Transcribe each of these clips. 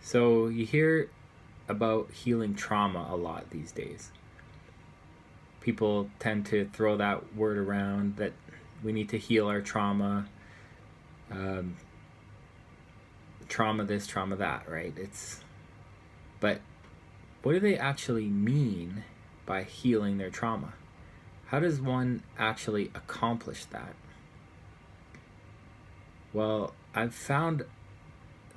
So you hear about healing trauma a lot these days. People tend to throw that word around that we need to heal our trauma, um, trauma this, trauma that, right? But what do they actually mean by healing their trauma? How does one actually accomplish that? Well, I've found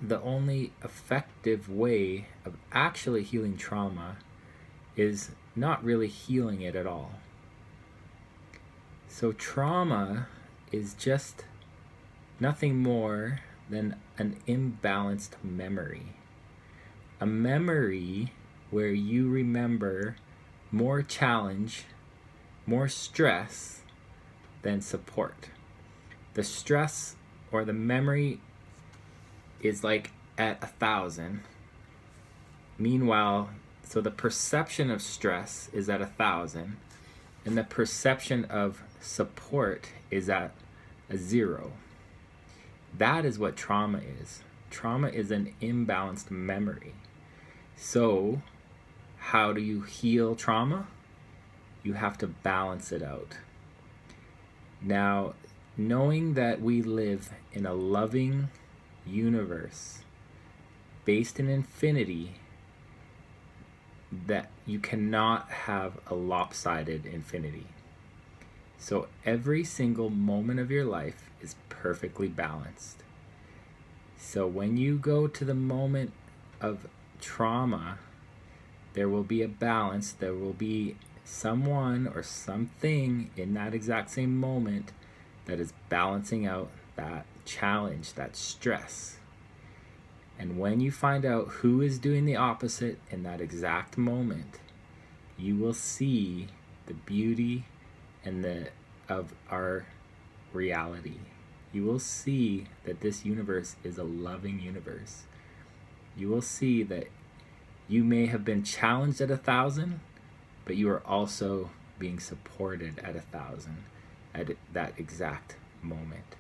the only effective way of actually healing trauma is not really healing it at all. So, trauma is just nothing more than an imbalanced memory. A memory where you remember more challenge, more stress than support. The stress or the memory is like at 1,000. Meanwhile, so the perception of stress is at 1,000, and the perception of support is at a 0. That is what trauma is. Trauma is an imbalanced memory. So, how do you heal trauma? You have to balance it out. Now, knowing that we live in a loving universe based in infinity, that you cannot have a lopsided infinity. So every single moment of your life is perfectly balanced. So when you go to the moment of trauma, there will be a balance. There will be someone or something in that exact same moment that is balancing out that challenge, that stress. And when you find out who is doing the opposite in that exact moment, you will see the beauty of our reality. You will see that this universe is a loving universe. You will see that you may have been challenged at 1,000, but you are also being supported at 1,000 at that exact moment.